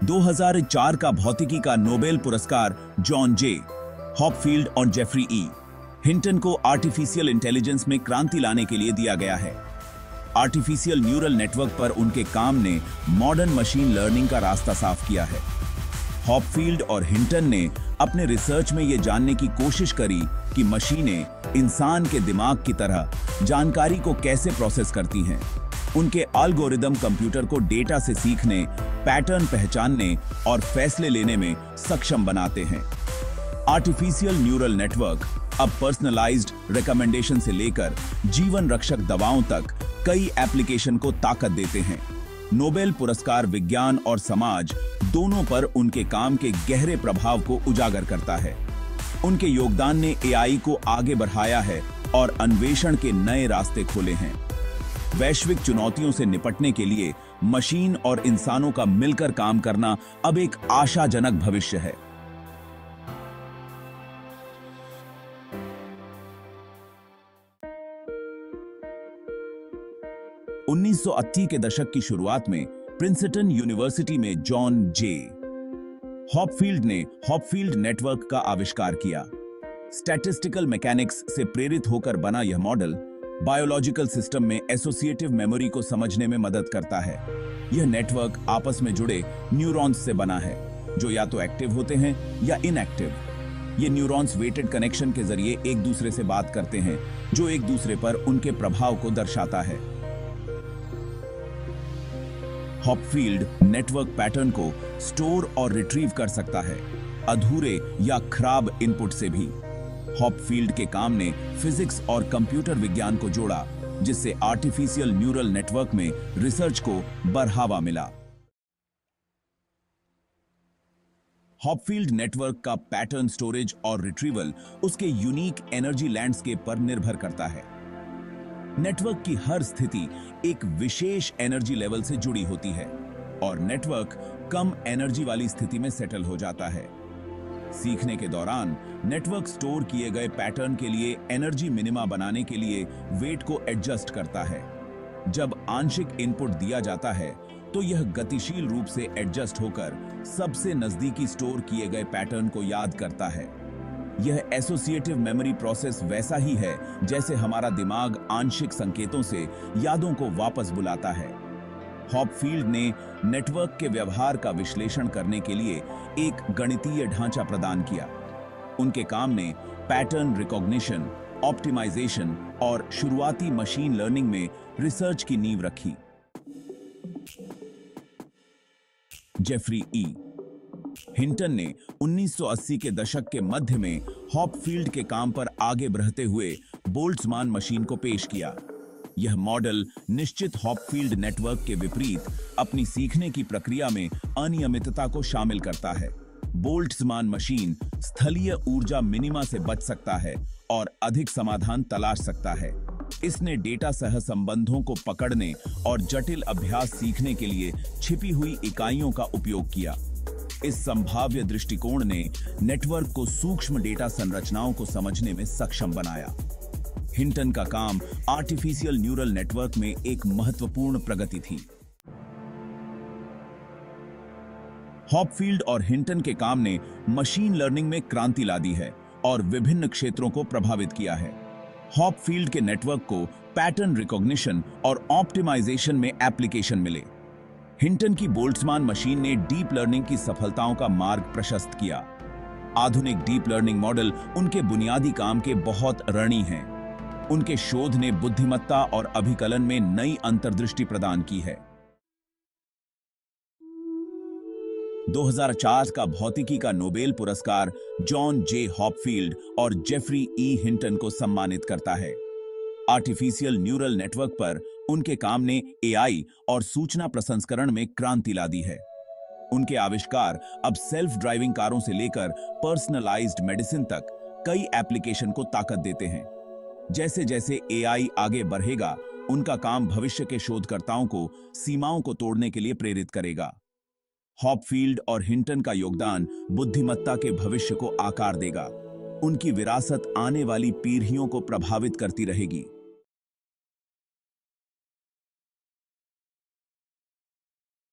2004 का भौतिकी का नोबेल पुरस्कार जॉन जे. हॉपफील्ड और जेफरी ई. हिंटन को आर्टिफिशियल इंटेलिजेंस में क्रांति लाने के लिए दिया गया है. आर्टिफिशियल न्यूरल नेटवर्क पर उनके काम ने मॉडर्न मशीन लर्निंग का रास्ता साफ किया है. हॉपफील्ड और हिंटन ने अपने रिसर्च में यह जानने की कोशिश करी कि मशीनें इंसान के दिमाग की तरह जानकारी को कैसे प्रोसेस करती हैं. उनके एल्गोरिदम कंप्यूटर को डेटा से सीखने, पैटर्न पहचानने और फैसले लेने में सक्षम बनाते हैं. आर्टिफिशियल न्यूरल नेटवर्क अब पर्सनलाइज्ड रिकमेंडेशन से लेकर जीवन रक्षक दवाओं तक कई एप्लीकेशन को ताकत देते हैं. नोबेल पुरस्कार विज्ञान और समाज दोनों पर उनके काम के गहरे प्रभाव को उजागर करता है. उनके योगदान ने एआई को आगे बढ़ाया है और अन्वेषण के नए रास्ते खोले हैं. वैश्विक चुनौतियों से निपटने के लिए मशीन और इंसानों का मिलकर काम करना अब एक आशाजनक भविष्य है. उन्नीस के दशक की शुरुआत में प्रिंसटन यूनिवर्सिटी में जॉन जे. हॉपफील्ड ने हॉपफील्ड नेटवर्क का आविष्कार किया. स्टैटिस्टिकल मैकेनिक्स से प्रेरित होकर बना यह मॉडल बायोलॉजिकल सिस्टम में एसोसिएटिव मेमोरी को समझने में मदद करता है. यह नेटवर्क आपस में जुड़े न्यूरॉन्स से बना है जो या तो एक्टिव होते हैं या इनएक्टिव. ये न्यूरॉन्स वेटेड कनेक्शन के जरिए एक दूसरे से बात करते हैं जो एक दूसरे पर उनके प्रभाव को दर्शाता है. हॉपफील्ड नेटवर्क पैटर्न को स्टोर और रिट्रीव कर सकता है, अधूरे या खराब इनपुट से भी. हॉपफील्ड के काम ने फिजिक्स और कंप्यूटर विज्ञान को जोड़ा, जिससे आर्टिफिशियल न्यूरल नेटवर्क में रिसर्च को बढ़ावा मिला. हॉपफील्ड नेटवर्क का पैटर्न स्टोरेज और रिट्रीवल उसके यूनिक एनर्जी लैंडस्केप पर निर्भर करता है. नेटवर्क की हर स्थिति एक विशेष एनर्जी लेवल से जुड़ी होती है और नेटवर्क कम एनर्जी वाली स्थिति में सेटल हो जाता है. सीखने के दौरान नेटवर्क स्टोर किए गए पैटर्न के लिए एनर्जी मिनिमा बनाने के लिए वेट को एडजस्ट करता है. जब आंशिक इनपुट दिया जाता है तो यह गतिशील रूप से एडजस्ट होकर सबसे नजदीकी स्टोर किए गए पैटर्न को याद करता है. यह एसोसिएटिव मेमोरी प्रोसेस वैसा ही है जैसे हमारा दिमाग आंशिक संकेतों से यादों को वापस बुलाता है. हॉपफील्ड ने नेटवर्क के व्यवहार का विश्लेषण करने के लिए एक गणितीय ढांचा प्रदान किया. उनके काम ने पैटर्न रिकॉग्निशन, ऑप्टिमाइजेशन और शुरुआती मशीन लर्निंग में रिसर्च की नींव रखी. जेफरी ई. हिंटन ने 1980 के दशक के मध्य में हॉपफील्ड के काम पर आगे बढ़ते हुए बोल्ट्जमान मशीन को पेश किया. यह मॉडल निश्चित हॉपफील्ड नेटवर्क के विपरीत अपनी सीखने की प्रक्रिया में अनियमितता को शामिल करता है. बोल्ट्जमान मशीन स्थलीय ऊर्जा मिनिमा से बच सकता है और अधिक समाधान तलाश सकता है. इसने डेटा सहसंबंधों को पकड़ने और जटिल अभ्यास सीखने के लिए छिपी हुई इकाइयों का उपयोग किया. इस संभाव्य दृष्टिकोण ने नेटवर्क को सूक्ष्म डेटा संरचनाओं को समझने में सक्षम बनाया. हिंटन का काम आर्टिफिशियल न्यूरल नेटवर्क में एक महत्वपूर्ण प्रगति थी. हॉपफील्ड और हिंटन के काम ने मशीन लर्निंग में क्रांति ला दी है और विभिन्न क्षेत्रों को प्रभावित किया है. हॉपफील्ड के नेटवर्क को पैटर्न रिकॉग्निशन और ऑप्टिमाइजेशन में एप्लीकेशन मिले. हिंटन की बोल्ट्जमान मशीन ने डीप लर्निंग की सफलताओं का मार्ग प्रशस्त किया. आधुनिक डीप लर्निंग मॉडल उनके बुनियादी काम के बहुत ऋणी हैं. उनके शोध ने बुद्धिमत्ता और अभिकलन में नई अंतर्दृष्टि प्रदान की है. 2004 का भौतिकी का नोबेल पुरस्कार जॉन जे. हॉपफील्ड और जेफरी ई. हिंटन को सम्मानित करता है. आर्टिफिशियल न्यूरल नेटवर्क पर उनके काम ने एआई और सूचना प्रसंस्करण में क्रांति ला दी है. उनके आविष्कार अब सेल्फ ड्राइविंग कारों से लेकर पर्सनलाइज्ड मेडिसिन तक कई एप्लीकेशन को ताकत देते हैं. जैसे जैसे एआई आगे बढ़ेगा, उनका काम भविष्य के शोधकर्ताओं को सीमाओं को तोड़ने के लिए प्रेरित करेगा. हॉपफील्ड और हिंटन का योगदान बुद्धिमत्ता के भविष्य को आकार देगा. उनकी विरासत आने वाली पीढ़ियों को प्रभावित करती रहेगी.